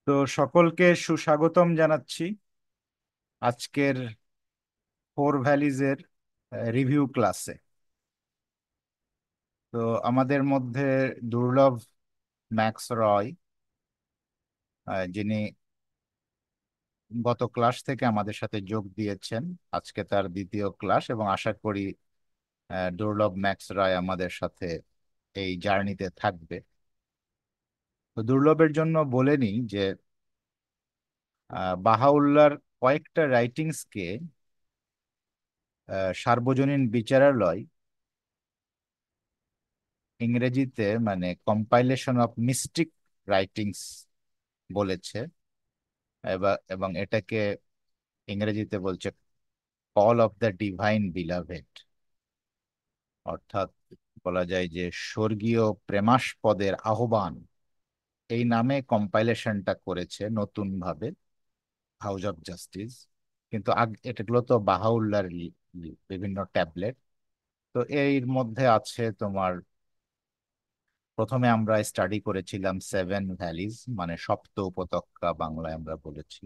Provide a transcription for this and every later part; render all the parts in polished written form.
তো সকলকে সুস্বাগতম জানাচ্ছি আজকের ফোর ভ্যালিজের রিভিউ ক্লাসে। তো আমাদের মধ্যে দুর্লভ ম্যাক্স রয়, যিনি গত ক্লাস থেকে আমাদের সাথে যোগ দিয়েছেন, আজকে তার দ্বিতীয় ক্লাস এবং আশা করি দুর্লভ ম্যাক্স রয় আমাদের সাথে এই জার্নিতে থাকবে। তো দুর্লভের জন্য বলে নিই যে বাহাউল্লাহর কয়েকটা রাইটিংসকে সার্বজনীন বিচারালয় ইংরেজিতে মানে কম্পাইলেশন অফ মিস্টিক রাইটিংস বলেছে, এবং এটাকে ইংরেজিতে বলছে call of the divine beloved, অর্থাৎ বলা যায় যে স্বর্গীয় প্রেমাস্পদের আহ্বান। এই নামে কম্পাইলেশনটা করেছে নতুন ভাবে হাউস অফ জাস্টিস, কিন্তু এটাগুলো তো বাহাউল্লাহর বিভিন্ন ট্যাবলেট। তো এর মধ্যে আছে তোমার, প্রথমে আমরা স্টাডি করেছিলাম সেভেন ভ্যালিজ মানে সপ্ত উপত্যকা বাংলায় আমরা বলেছি।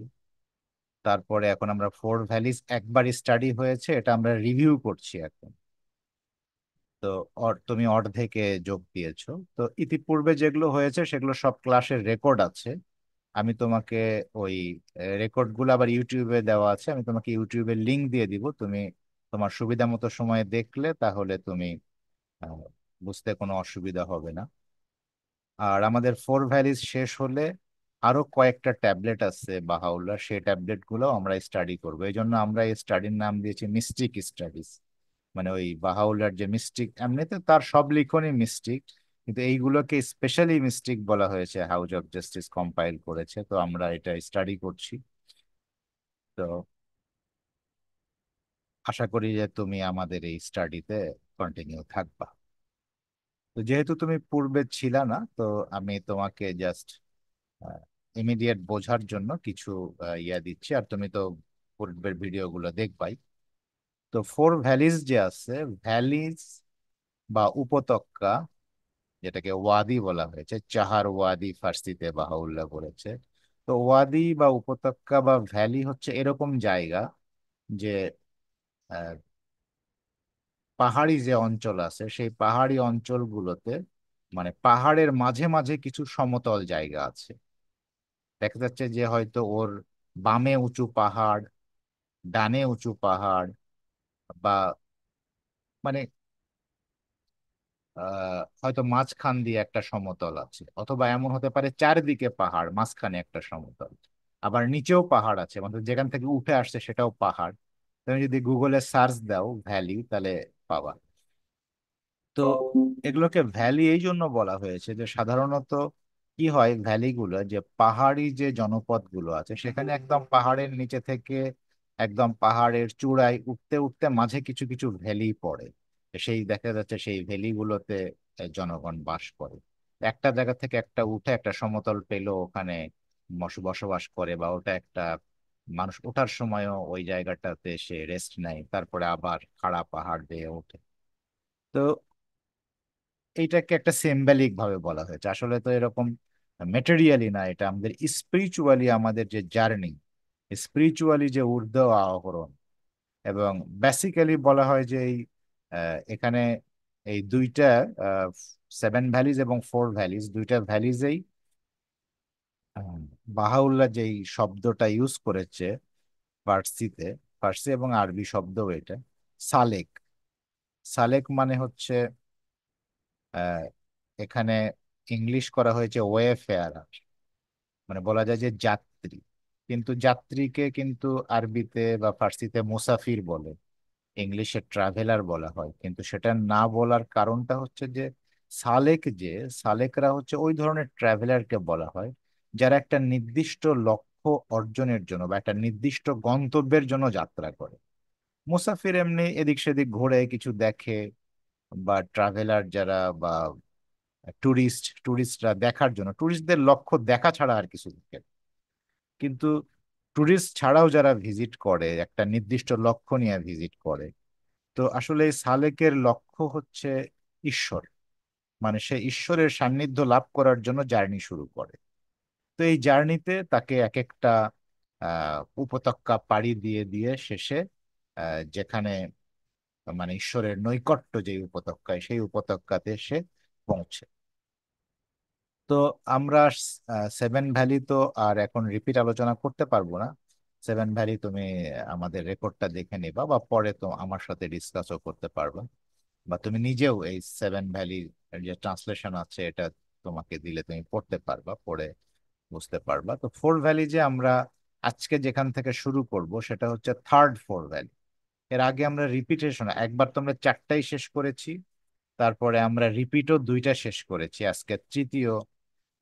তারপরে এখন আমরা ফোর ভ্যালিজ একবার স্টাডি হয়েছে, এটা আমরা রিভিউ করছি এখন। তো তুমি অর্ধেকে যোগ দিয়েছো। তো ইতিপূর্বে যেগুলো হয়েছে সেগুলো সব ক্লাসের রেকর্ড আছে। আমি তোমাকে ওই রেকর্ড গুলো আবার ইউটিউবে দেওয়া আছে, আমি তোমাকে ইউটিউবের লিংক দিয়ে দিব। তুমি তোমার সুবিধা মতো সময় দেখলে তাহলে তুমি আহ, বুঝতে কোনো অসুবিধা হবে না। আর আমাদের ফোর ভ্যালিজ শেষ হলে আরো কয়েকটা ট্যাবলেট আছে বাহাউল্লাহ, সেই ট্যাবলেট গুলো আমরা স্টাডি করবো। এই জন্য আমরা এই স্টাডির নাম দিয়েছি মিস্টিক স্টাডিজ। মানে ওই বাহাউল্লাহর যে মিস্টিক, এমনিতে তার সব লিখনই মিস্টিক, কিন্তু এইগুলোকে স্পেশালি মিস্টিক বলা হয়েছে, হাউস অফ জাস্টিস কম্পাইল করেছে, তো আমরা এটা স্টাডি করছি। তো আশা করি যে তুমি আমাদের এই স্টাডিতে কন্টিনিউ থাকবা। তো যেহেতু তুমি পূর্বে ছিলা না, তো আমি তোমাকে জাস্ট ইমিডিয়েট বোঝার জন্য কিছু ইয়া দিচ্ছি, আর তুমি তো পূর্বের ভিডিওগুলো দেখবাই। তো ফোর ভ্যালিজ যে আছে, ভ্যালিজ বা উপত্যকা, যেটাকে ওয়াদি বলা হয়েছে, চাহার ওয়াদি ফার্সিতে বাহাউল্লাহ বলেছে। তো ওয়াদি বা উপত্যকা বা ভ্যালি হচ্ছে এরকম জায়গা যে আহ, পাহাড়ি যে অঞ্চল আছে সেই পাহাড়ি অঞ্চলগুলোতে মানে পাহাড়ের মাঝে মাঝে কিছু সমতল জায়গা আছে। দেখা যাচ্ছে যে হয়তো ওর বামে উঁচু পাহাড়, ডানে উঁচু পাহাড়, বা মানে হয়তো মাঝখান দিয়ে একটা সমতল আছে, অথবা এমন হতে পারে চারিদিকে পাহাড় মাঝখানে একটা সমতল, আবার নিচেও পাহাড় আছে, মানে যেখান থেকে উঠে আসছে সেটাও পাহাড়। তুমি যদি গুগলে সার্চ দাও ভ্যালি তাহলে পাবা। তো এগুলোকে ভ্যালি এই জন্য বলা হয়েছে যে সাধারণত কি হয়, ভ্যালিগুলো যে পাহাড়ি যে জনপদ গুলো আছে সেখানে একদম পাহাড়ের নিচে থেকে একদম পাহাড়ের চূড়ায় উঠতে উঠতে মাঝে কিছু কিছু ভ্যালি পড়ে। সেই দেখা যাচ্ছে সেই ভ্যালিগুলোতে জনগণ বাস করে। একটা জায়গা থেকে একটা উঠে একটা সমতল পেলো, ওখানে বসবাস করে, বা ওটা একটা মানুষ ওঠার সময়ও ওই জায়গাটাতে সে রেস্ট নেয়, তারপরে আবার খাড়া পাহাড় দিয়ে ওঠে। তো এইটাকে একটা সিম্বলিক ভাবে বলা হয়েছে, আসলে তো এরকম মেটেরিয়ালি না, এটা আমাদের স্পিরিচুয়ালি, আমাদের যে জার্নি, স্পিরিচুয়ালি যে ঊর্ধ্ব আরোহণ। এবং বেসিক্যালি বলা হয় যে এই এখানে এই দুইটা সেভেন ভ্যালিজ এবং ফোর ভ্যালিজ, দুইটা ভ্যালিজেই বাহাউল্লাহ যেই শব্দটা ইউজ করেছে ফার্সিতে, ফার্সি এবং আরবি শব্দ এটা সালেক। সালেক মানে হচ্ছে আহ, এখানে ইংলিশ করা হয়েছে ওয়েফেয়ারার, মানে বলা যায় যে যাত্রী। কিন্তু যাত্রীকে কিন্তু আরবিতে বা ফার্সিতে মুসাফির বলে, ইংলিশে ট্রাভেলার বলা হয়। কিন্তু সেটা না বলার কারণটা হচ্ছে যে সালেক, যে সালেকরা হচ্ছে ওই ধরনের ট্রাভেলারকে বলা হয় যারা একটা নির্দিষ্ট লক্ষ্য অর্জনের জন্য বা একটা নির্দিষ্ট গন্তব্যের জন্য যাত্রা করে। মুসাফির এমনি এদিক সেদিক ঘুরে কিছু দেখে, বা ট্রাভেলার যারা বা টুরিস্টরা দেখার জন্য, টুরিস্টদের লক্ষ্য দেখা ছাড়া আর কিছু দেখে। কিন্তু টুরিস্ট ছাড়াও যারা ভিজিট করে একটা নির্দিষ্ট লক্ষ্য নিয়ে ভিজিট করে, তো আসলে এই সালেকের লক্ষ্য হচ্ছে ঈশ্বর, মানে সে ঈশ্বরের সান্নিধ্য লাভ করার জন্য জার্নি শুরু করে। তো এই জার্নিতে তাকে এক একটা উপত্যকা পাড়ি দিয়ে দিয়ে শেষে যেখানে মানে ঈশ্বরের নৈকট্য যে উপত্যকায়, সেই উপত্যকাতে সে পৌঁছে। তো আমরা সেভেন ভ্যালি তো আর এখন রিপিট আলোচনা করতে পারবো না। সেভেন ভ্যালি তুমি আমাদের রেকর্ডটা দেখে নিবা, বা পরে তো আমার সাথে ডিসকাসও করতে পারবা, বা তুমি নিজেও এই সেভেন ভ্যালি যে ট্রান্সলেশন আছে এটা তোমাকে দিলে তুমি পড়তে পারবা, পড়ে বুঝতে পারবা। তো ফোর ভ্যালি যে আমরা আজকে যেখান থেকে শুরু করব সেটা হচ্ছে থার্ড ফোর ভ্যালি। এর আগে আমরা রিপিটেশন একবার তো আমরা চারটাই শেষ করেছি, তারপরে আমরা রিপিটও দুইটা শেষ করেছি, আজকে তৃতীয়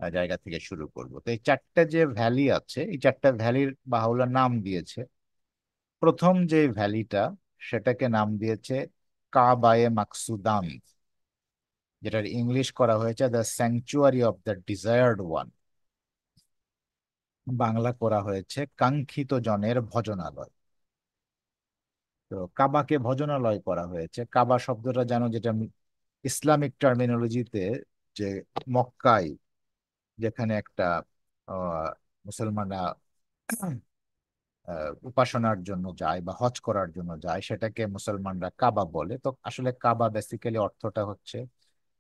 জায়গা থেকে শুরু করব। তো এই চারটা যে ভ্যালি আছে, এই চারটা ভ্যালির বাহুল্য নাম দিয়েছে। প্রথম যে ভ্যালিটা সেটাকে নাম দিয়েছে কাবায়ে মাকসুদান, যেটার ইংলিশ করা হয়েছে the sanctuary of the desired one, Bangla করা হয়েছে কাঙ্ক্ষিত জনের ভজনালয়। তো কাবাকে ভজনালয় করা হয়েছে। কাবা শব্দটা জানো, যেটা ইসলামিক টার্মিনোলজিতে যে মক্কায় যেখানে একটা মুসলমানরা উপাসনার জন্য যায় বা হজ করার জন্য যায়, সেটাকে মুসলমানরা কাবা বলে। তো আসলে কাবা বেসিক্যালি অর্থটা হচ্ছে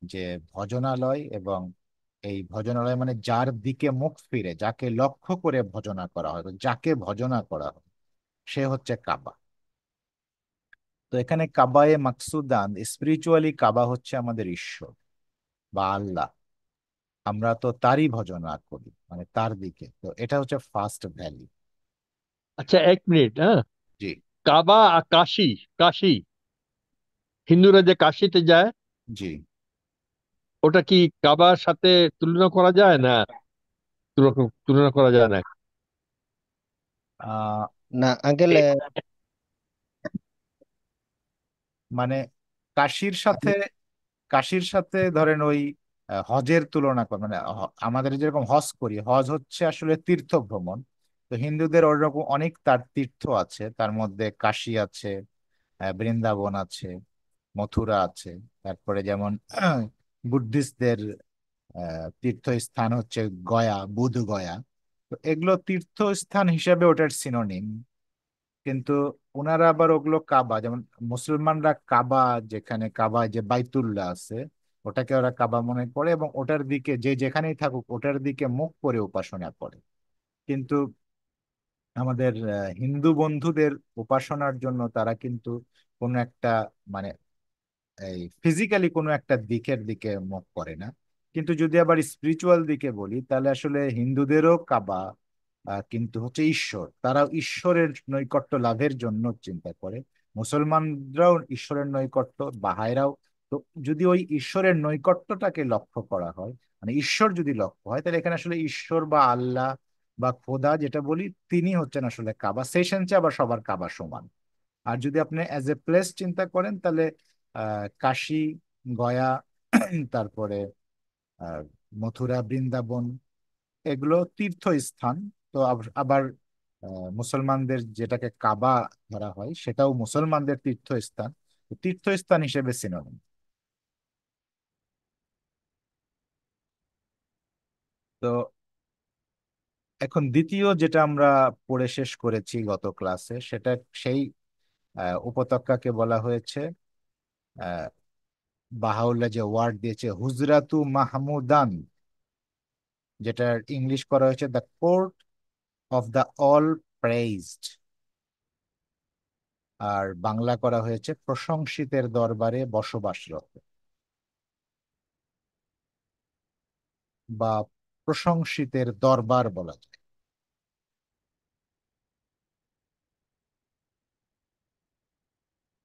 যে ভজনালয়, এবং এই ভজনালয় মানে যার দিকে মুখ ফিরে, যাকে লক্ষ্য করে ভজনা করা হয়, তো যাকে ভজনা করা হয় সে হচ্ছে কাবা। তো এখানে কাবায়ে মাকসুদান, স্পিরিচুয়ালি কাবা হচ্ছে আমাদের ঈশ্বর বা আল্লাহ। আমরা তো তারই ভজনা করি, মানে তার দিকে। তো এটা হচ্ছে ফার্স্ট ভ্যালি। আচ্ছা, 1 মিনিট, হ্যাঁ। জি। কাবা আর কাশী, কাশী, হিন্দুরা যে কাশীতে যায়, জি। ওটা কি কাবার সাথে তুলনা করা যায় না? তুলনা করা যায় না? আহ না আঙ্কেল, মানে কাশির সাথে, কাশির সাথে ধরেন ওই হজের তুলনা কর, মানে আমাদের যেরকম হজ করি, হজ হচ্ছে আসলে তীর্থ ভ্রমণ। তো হিন্দুদের ওইরকম অনেক তার তীর্থ আছে, তার মধ্যে কাশী আছে, বৃন্দাবন আছে, মথুরা আছে। তারপরে যেমন বুদ্ধিস্টদের তীর্থস্থান হচ্ছে গয়া, বুধ গয়া। তো এগুলো তীর্থস্থান হিসেবে ওটার সিনোনিম। কিন্তু ওনারা আবার ওগুলো কাবা, যেমন মুসলমানরা কাবা, যেখানে কাবা যে বাইতুল্লাহ আছে, ওটাকে ওরা কাবা মনে করে, এবং ওটার দিকে যে যেখানেই থাকুক ওটার দিকে মুখ করে উপাসনা করে। কিন্তু আমাদের হিন্দু বন্ধুদের উপাসনার জন্য তারা কিন্তু কোনো একটা মানে এই ফিজিক্যালি কোনো একটা দিকের দিকে মুখ করে না। কিন্তু যদি আবার স্পিরিচুয়াল দিকে বলি, তাহলে আসলে হিন্দুদেরও কাবা কিন্তু হচ্ছে ঈশ্বর, তারাও ঈশ্বরের নৈকট্য লাভের জন্য চিন্তা করে। মুসলমানরাও ঈশ্বরের নৈকট্য, বাহাইরাও। তো যদি ওই ঈশ্বরের নৈকট্যটাকে লক্ষ্য করা হয়, মানে ঈশ্বর যদি লক্ষ্য হয়, তাহলে এখানে আসলে ঈশ্বর বা আল্লাহ বা খোদা যেটা বলি, তিনি হচ্ছেন আসলে কাবা। সেই সেন্সে আবার সবার কাবা সমান। আর যদি আপনি অ্যাজ এ প্লেস চিন্তা করেন, তাহলে কাশী, গয়া, তারপরে আহ, মথুরা, বৃন্দাবন, এগুলো তীর্থস্থান। তো আবার মুসলমানদের যেটাকে কাবা ধরা হয়, সেটাও মুসলমানদের তীর্থস্থান। তো তীর্থস্থান হিসেবে সিনোনিম। তো এখন দ্বিতীয় যেটা আমরা পড়ে শেষ করেছি গত ক্লাসে, সেটা সেই উপত্যকাকে বলা হয়েছে, বাহাউল্লাহ যে ওয়ার্ড দিয়েছে হুজরাতু মাহমুদান, যেটার ইংলিশ করা হয়েছে the court of the all praised, আর বাংলা করা হয়েছে প্রশংসিতের দরবারে বসবাসরত, বা প্রশংসিতের দরবার বলা যায়।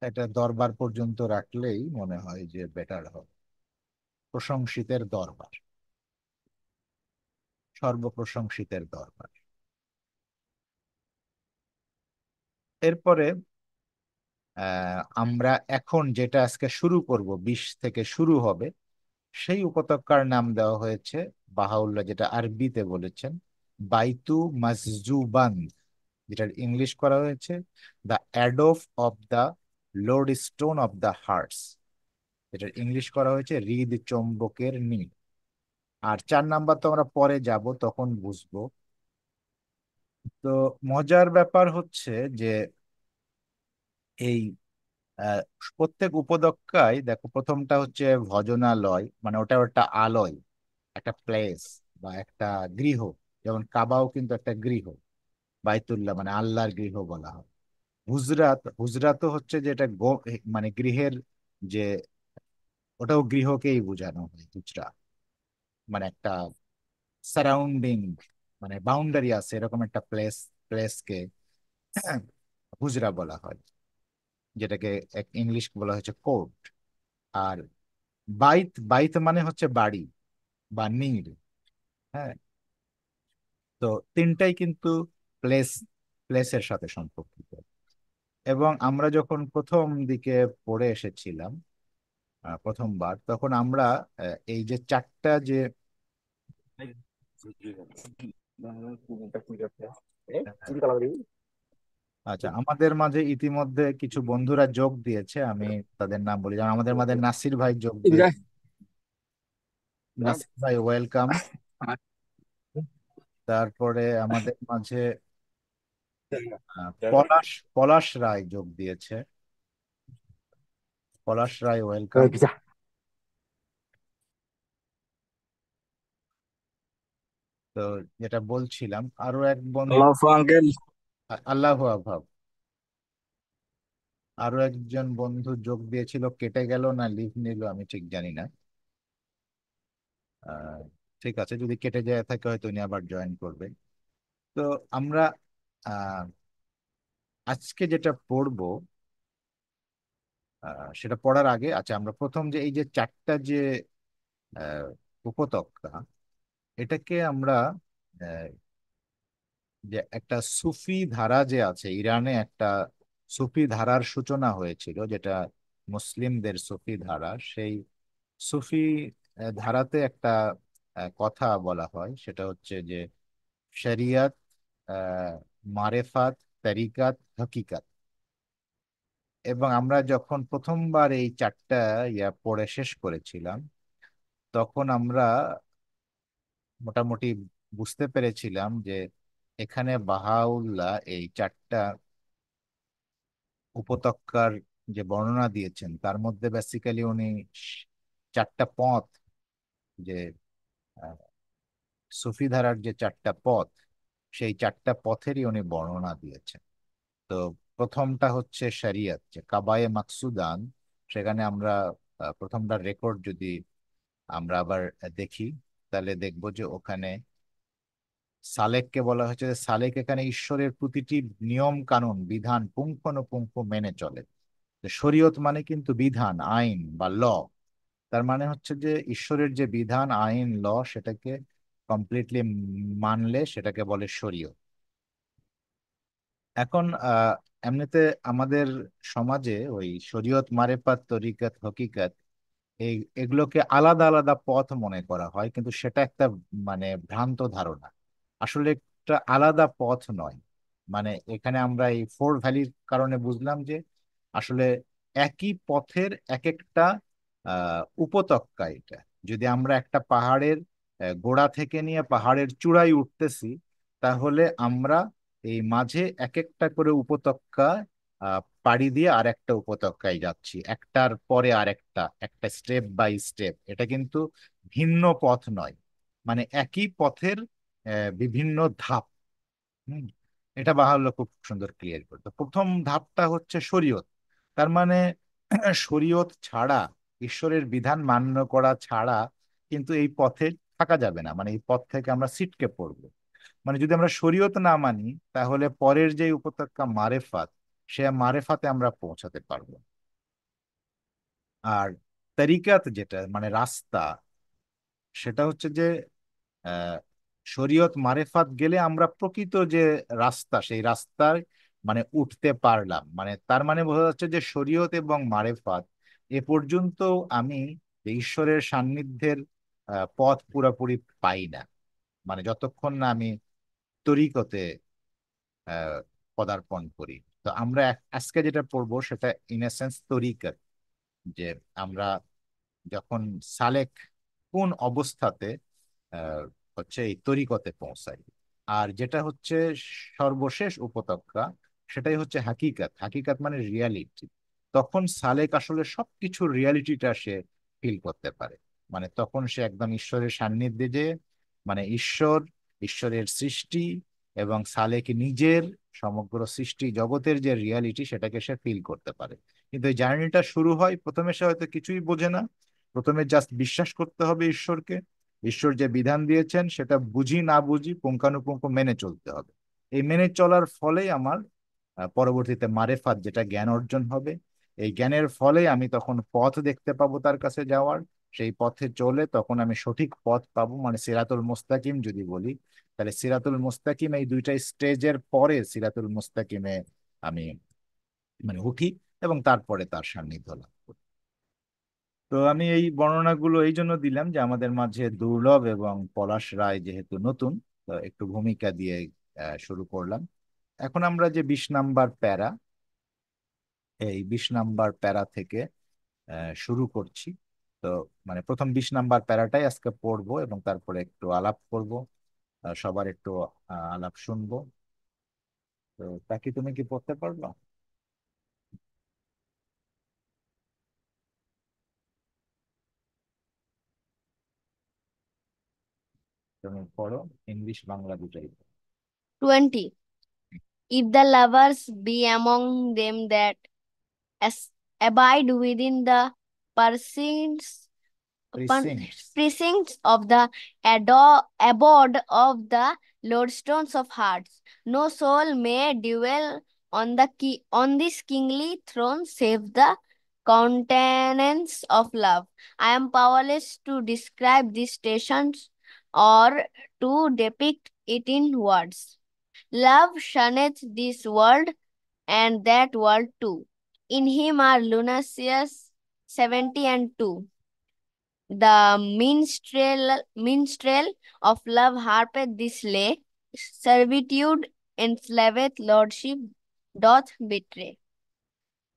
এটা দরবার পর্যন্ত রাখলেই মনে হয় যে বেটার হবে। প্রশংসিতের দরবার, সর্বপ্রশংসিতের দরবার। এরপরে আমরা এখন যেটা আজকে শুরু করব, 20 থেকে শুরু হবে, সেই উপত্যকার নাম দেওয়া হয়েছে বাহাউল্লাহ যেটা আরবিতে বলেছেন বাইতু মসজুবান, যেটার ইংলিশ করা হয়েছে the abode of the lodestone of the hearts, যেটার ইংলিশ করা হয়েছে হৃদ চৌম্বকের নীড়। আর 4 নাম্বার তো আমরা পরে যাব, তখন বুঝবো। তো মজার ব্যাপার হচ্ছে যে এই আহ, প্রত্যেক উপত্যকায় দেখো, প্রথমটা হচ্ছে ভজনালয়, মানে ওটা একটা আলয়, একটা প্লেস বা একটা গৃহ। যেমন কাবাও কিন্তু একটা গৃহ, বাইতুল্লাহ মানে আল্লাহর গৃহ বলা হয়। হুজরাতও হচ্ছে যে এটা মানে গৃহের যে, ওটাও গৃহকেই বোঝানো হয় হুজরা, মানে একটা সারাউন্ডিং, মানে বাউন্ডারি আছে এরকম একটা প্লেসকে হুজরা বলা হয়, যেটাকে ইংলিশ বলা হচ্ছে কোর্ট। আর বাইত মানে হচ্ছে বাড়ি বা নির। হ্যাঁ, তো তিনটাই কিন্তু প্লেস, প্লেসের সাথে সম্পর্কিত। এবং আমরা যখন প্রথম দিকে পড়ে এসেছিলাম, প্রথমবার, তখন আমরা এই যে চারটা যে, আচ্ছা, আমাদের মাঝে ইতিমধ্যে কিছু বন্ধুরা যোগ দিয়েছে, আমি তাদের নাম বলি। যেমন আমাদের মাঝে নাসির ভাই যোগ দিয়ে, নাসির ভাই ওয়েলকাম। তারপরে আমাদের মাঝে পলাশ পলাশ রায় যোগ দিয়েছে। পলাশ রায় ওয়েলকাম। তো যেটা বলছিলাম, আরো এক বন্ধু, আঙ্কেল। আল্লাহ আভাব, আরো একজন বন্ধু যোগ দিয়েছিল, কেটে গেল না লিভ নিল আমি ঠিক জানি না। আহ, ঠিক আছে, যদি কেটে যায় থাকে হয়তো উনি আবার জয়েন করবে। তো আমরা আহ, আজকে যেটা পড়বো, সেটা পড়ার আগে, আচ্ছা, আমরা প্রথম যে এই যে চারটা যে আহ, উপত্যকা, এটাকে আমরা আহ, যে একটা সুফি ধারা যে আছে ইরানে, একটা সুফি ধারার সূচনা হয়েছিল, যেটা মুসলিমদের সুফি ধারা, সেই সুফি ধারাতে একটা কথা বলা হয়, সেটা হচ্ছে যে শরিয়ত, আহ, মারেফাত, তরিকাত, হকিকত। এবং আমরা যখন প্রথমবার এই চারটা পড়ে শেষ করেছিলাম, তখন আমরা মোটামুটি বুঝতে পেরেছিলাম যে এখানে বাহাউল্লাহ এই চারটা উপত্যকার যে বর্ণনা দিয়েছেন, তার মধ্যে বেসিক্যালি উনি চারটা পথ, যে আহ, সুফি ধারার যে চারটা পথ, সেই চারটা পথেরই উনি বর্ণনা দিয়েছেন। তো প্রথমটা হচ্ছে শরিয়ত, যে কাবায়ে মাকসুদান। সেখানে আমরা প্রথমটার রেকর্ড যদি আমরা আবার দেখি, তাহলে দেখবো যে ওখানে সালেককে বলা হয়েছে যে সালেক এখানে ঈশ্বরের প্রতিটি নিয়ম কানুন বিধান পুঙ্খানুপুঙ্খ মেনে চলে। তো শরীয়ত মানে কিন্তু বিধান, আইন বা ল। তার মানে হচ্ছে যে ঈশ্বরের যে বিধান, আইন, ল, সেটাকে কমপ্লিটলি মানলে সেটাকে বলে শরীয়ত। এখন এমনিতে আমাদের সমাজে ওই শরীয়ত, মারেফাত, তরিকাত, হকিকত, এই এগুলোকে আলাদা আলাদা পথ মনে করা হয়, কিন্তু সেটা একটা মানে ভ্রান্ত ধারণা। আসলে একটা আলাদা পথ নয়। মানে এখানে আমরা এই ফোর ভ্যালির কারণে বুঝলাম যে আসলে একই পথের এক একটা উপত্যকা এটা। যদি আমরা একটা পাহাড়ের গোড়া থেকে নিয়ে পাহাড়ের চূড়ায় উঠতেছি, তাহলে আমরা এই মাঝে এক একটা করে উপত্যকা পাড়ি দিয়ে আর একটা উপত্যকায় যাচ্ছি, একটার পরে আরেকটা, একটা স্টেপ বাই স্টেপ। এটা কিন্তু ভিন্ন পথ নয়, মানে একই পথের বিভিন্ন ধাপ। হুম, এটা বাহাল্য খুব সুন্দর ক্লিয়ার করতো। প্রথম ধাপটা হচ্ছে শরীয়ত। তার মানে শরীয়ত ছাড়া, ঈশ্বরের বিধান মান্য করা ছাড়া কিন্তু এই পথে থাকা যাবে না, মানে এই পথ থেকে আমরা ছিটকে পড়বো। মানে যদি আমরা শরীয়ত না মানি, তাহলে পরের যে উপত্যকা মারেফাত, সে মারেফাতে আমরা পৌঁছাতে পারবো। আর তরিকাত যেটা মানে রাস্তা, সেটা হচ্ছে যে আহ, শরীয়ত মারেফাত গেলে আমরা প্রকৃত যে রাস্তা, সেই রাস্তায় মানে উঠতে পারলাম। মানে তার মানে বোঝা যাচ্ছে যে শরীয়ত এবং মারেফাত এ পর্যন্ত আমি যে ঈশ্বরের সান্নিধ্যের পথ পুরোপুরি পাই না, মানে যতক্ষণ না আমি তরিকতে আহ, পদার্পণ করি। তো আমরা আজকে যেটা পড়বো সেটা ইন এ সেন্স তরিকত, যে আমরা যখন সালেক কোন অবস্থাতে আহ, হচ্ছে এই তরিকতে পৌঁছায়। আর যেটা হচ্ছে সর্বশেষ উপত্যকা, সেটাই হচ্ছে হাকিকাত। হাকিকাত মানে রিয়ালিটি। তখন সালেক আসলে সবকিছুর রিয়ালিটিটা সে ফিল করতে পারে। মানে তখন সে একদম ঈশ্বরের সান্নিধ্যে যে, মানে ঈশ্বরের সৃষ্টি এবং সালেক নিজের সমগ্র সৃষ্টি জগতের যে রিয়ালিটি সেটাকে সে ফিল করতে পারে। কিন্তু এই জার্নিটা শুরু হয়, প্রথমে সে হয়তো কিছুই বোঝে না। প্রথমে জাস্ট বিশ্বাস করতে হবে ঈশ্বরকে। ঈশ্বর যে বিধান দিয়েছেন সেটা বুঝি না বুঝি পুঙ্খানুপুঙ্খ মেনে চলতে হবে। এই মেনে চলার ফলেই আমার পরবর্তীতে মারেফাত, যেটা জ্ঞান অর্জন হবে। এই জ্ঞানের ফলে আমি তখন পথ দেখতে পাবো তার কাছে যাওয়ার। সেই পথে চলে তখন আমি সঠিক পথ পাবো, মানে সিরাতুল মুস্তাকিম যদি বলি, তাহলে সিরাতুল মুস্তাকিম এই দুইটা স্টেজের পরে সিরাতুল মুস্তাকিমে আমি মানে উঠি এবং তারপরে তার সান্নিধ্য লাভ করি। তো আমি এই বর্ণনাগুলো এই জন্য দিলাম যে আমাদের মাঝে দুর্লভ এবং পলাশ রায় যেহেতু নতুন, তো একটু ভূমিকা দিয়ে শুরু করলাম। এখন আমরা যে 20 নাম্বার প্যারা, এই 20 নাম্বার প্যারা থেকে শুরু করছি। তো মানে প্রথম 20 নাম্বার প্যারাটাই আজকে পড়বো এবং তারপরে একটু আলাপ করব, সবার একটু আলাপ শুনবো। তো তাকে তুমি কি পড়তে পারবা? তুমি পড়ো, ইংলিশ বাংলা দুটাই। 20. If the lovers be among them that abide within the precincts, প্রিসিংস। precincts of the abode of the lordstones of hearts, no soul may dwell on on this kingly throne save the countenance of love. I am powerless to describe these stations or to depict it in words. Love shunneth this world and that world too. In him are Lunasius 70 and 2. The minstrel of love harpeth this lay. Servitude enslaveth, lordship doth betray.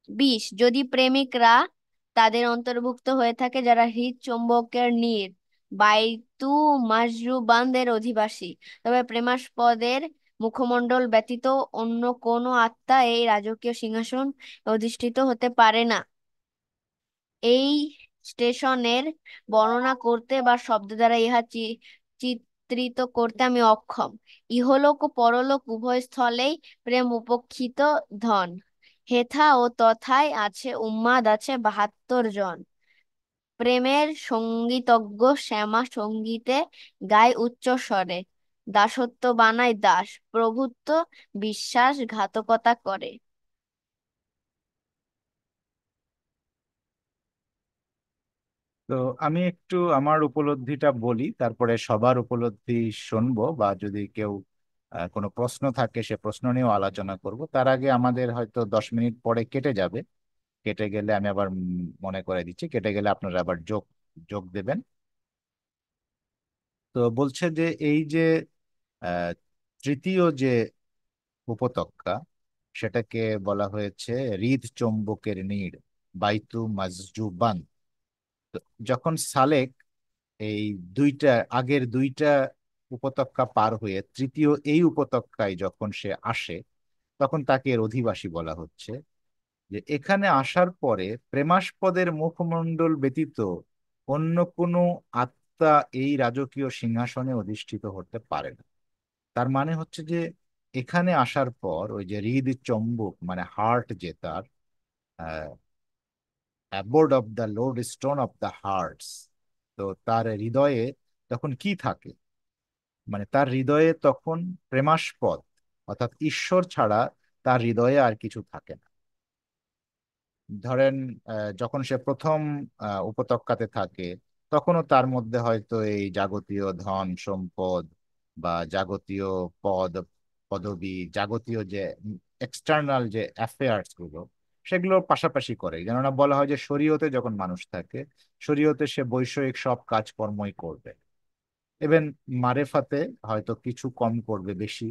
20. যদি প্রেমিকরা তাদের অন্তর্ভুক্ত হয়ে থাকে যারা হৃদচুম্বকের নীড় বাইতু মাজরুবানদের অধিবাসী, তবে প্রেমাস্পদের মুখমণ্ডল ব্যতীত অন্য কোনো আত্মা এই রাজকীয় সিংহাসন অধিষ্ঠিত হতে পারে না। এই স্টেশনের বর্ণনা করতে বা শব্দ দ্বারা ইহা চিত্রিত করতে আমি অক্ষম। ইহলোক ও পরলোক উভয় স্থলেই প্রেম উপেক্ষিত ধন। হেথা ও তথায় আছে উন্মাদ আছে 72 জন। প্রেমের সঙ্গীতজ্ঞ শ্যামা সঙ্গীতে গায় উচ্চ স্বরে। দাসত্ব বানায় দাস, প্রভুত্ব বিশ্বাসঘাতকতা করে। তো আমি একটু আমার উপলব্ধিটা বলি, তারপরে সবার উপলব্ধি শুনবো, বা যদি কেউ কোনো প্রশ্ন থাকে সে প্রশ্ন নিয়েও আলোচনা করব। তার আগে আমাদের হয়তো 10 মিনিট পরে কেটে যাবে। কেটে গেলে আমি আবার মনে করে দিচ্ছি, কেটে গেলে আপনারা আবার যোগ যোগ দেবেন। তো বলছে যে এই যে আহ, তৃতীয় যে উপত্যকা, সেটাকে বলা হয়েছে হৃদ চৌম্বকের নীড়, বাইতু মাজজুবান। তো যখন সালেক এই দুইটা আগের দুইটা উপত্যকা পার হয়ে তৃতীয় এই উপত্যকায় যখন সে আসে, তখন তাকে এর অধিবাসী বলা হচ্ছে। যে এখানে আসার পরে প্রেমাস্পদের মুখমণ্ডল ব্যতীত অন্য কোনো আত্মা এই রাজকীয় সিংহাসনে অধিষ্ঠিত হতে পারে না। তার মানে হচ্ছে যে এখানে আসার পর ওই যে হৃদ চম্বুক মানে হার্ট, যে তার aboard of the lodestone of the hertz, তো তার হৃদয়ে তখন কি থাকে, মানে তার হৃদয়ে তখন প্রেমাস্পদ অর্থাৎ ঈশ্বর ছাড়া তার হৃদয়ে আর কিছু থাকে না। ধরেন যখন সে প্রথম উপত্যকাতে থাকে, তখনও তার মধ্যে হয়তো এই জাগতীয় ধন সম্পদ বা জাগতীয় পদ পদবি, জাগতীয় যে এক্সটার্নাল যে অ্যাফেয়ার্স গুলো, সেগুলো পাশাপাশি করে। কেননা বলা হয় যে শরীয়তে যখন মানুষ থাকে, শরীয়তে সে বৈষয়িক সব কাজকর্মই করবে। ইভেন মারেফাতে হয়তো কিছু কম করবে, বেশি।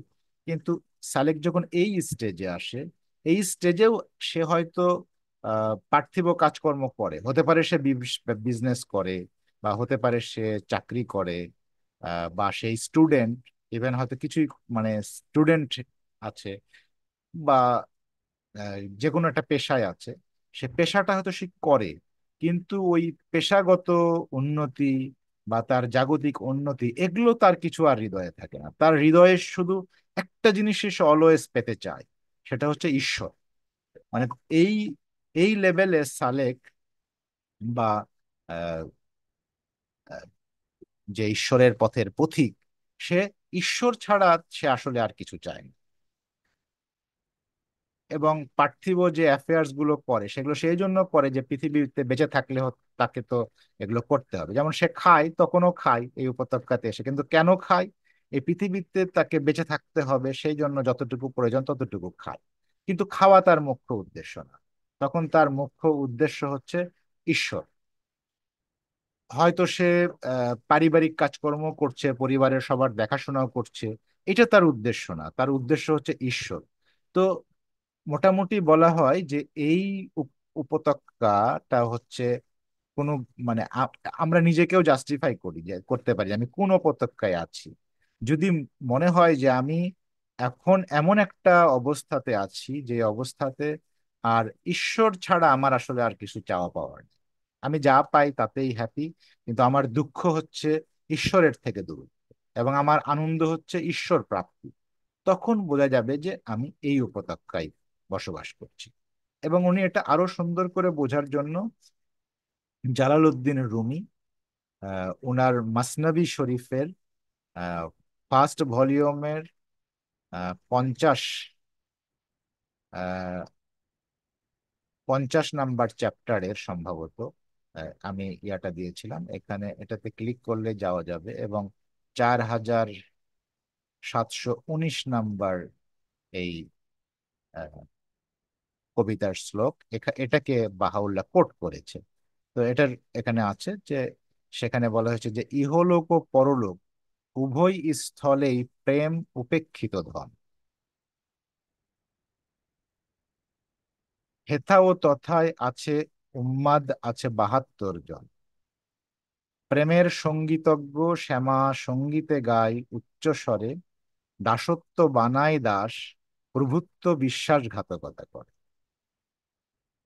কিন্তু সালেক যখন এই স্টেজে আসে, এই স্টেজেও সে হয়তো পার্থিব কাজকর্ম করে, হতে পারে সে বিজনেস করে, বা হতে পারে সে চাকরি করে, বা সেই স্টুডেন্ট, ইভেন হয়তো কিছুই মানে স্টুডেন্ট আছে বা যে কোনো একটা পেশায় আছে, সে পেশাটা হয়তো সে করে, কিন্তু ওই পেশাগত উন্নতি বা তার জাগতিক উন্নতি এগুলো তার কিছু আর হৃদয়ে থাকে না। তার হৃদয়ে শুধু একটা জিনিসই সে অলওয়েজ পেতে চায়, সেটা হচ্ছে ঈশ্বর। মানে এই এই লেভেলে সালেক বা আহ, আহ, যে ঈশ্বরের পথের পথিক, সে ঈশ্বর ছাড়া সে আসলে আর কিছু চায় না। এবং পার্থিব যে অ্যাফেয়ার্স গুলো করে সেগুলো সেই জন্য করে যে পৃথিবীতে বেঁচে থাকলে তাকে তো এগুলো করতে হবে। যেমন সে খায়, তখনও খায় এই উপত্যকাতে এসে, কিন্তু কেন খায়? এই পৃথিবীতে তাকে বেঁচে থাকতে হবে, সেই জন্য যতটুকু প্রয়োজন ততটুকু খায়। কিন্তু খাওয়া তার মুখ্য উদ্দেশ্য না, তখন তার মুখ্য উদ্দেশ্য হচ্ছে ঈশ্বর। হয়তো সে পারিবারিক কাজকর্ম করছে, পরিবারের সবার দেখাশোনাও করছে, এটা তার উদ্দেশ্য না, তার উদ্দেশ্য হচ্ছে ঈশ্বর। তো মোটামুটি বলা হয় যে এই উপত্যকাটা হচ্ছে কোনো মানে আমরা নিজেকেও জাস্টিফাই করি, যে করতে পারি যে আমি কোন উপত্যকায় আছি। যদি মনে হয় যে আমি এখন এমন একটা অবস্থাতে আছি যে অবস্থাতে আর ঈশ্বর ছাড়া আমার আসলে আর কিছু চাওয়া পাওয়ার নেই, আমি যা পাই তাতেই হ্যাপি, কিন্তু আমার দুঃখ হচ্ছে ঈশ্বরের থেকে দূর, এবং আমার আনন্দ হচ্ছে ঈশ্বর প্রাপ্তি, তখন বোঝা যাবে যে আমি এই উপত্যকায় বসবাস করছি। এবং উনি এটা আরো সুন্দর করে বোঝার জন্য জালালউদ্দিন রুমি ওনার মাসনবী শরীফের ফার্স্ট ভলিউমের 50 নাম্বার চ্যাপ্টারের সম্ভবত আমি ইয়াটা দিয়েছিলাম এখানে, এটাতে ক্লিক করলে যাওয়া যাবে, এবং 4719 নাম্বার এই কবিতার শ্লোক, এটাকে বাহাউল্লাহ কোট করেছে। তো এটার এখানে আছে যে, সেখানে বলা হয়েছে যে ইহলোক ও পরলোক উভয় স্থলেই প্রেম উপেক্ষিত ধন, হেথা ও তথায় আছে উন্মাদ আছে 72 জন, প্রেমের সঙ্গীতজ্ঞ শ্যামা সঙ্গীতে গায় উচ্চ স্বরে, দাসত্ব বানায় দাস প্রভুত্ব বিশ্বাসঘাতকতা করে।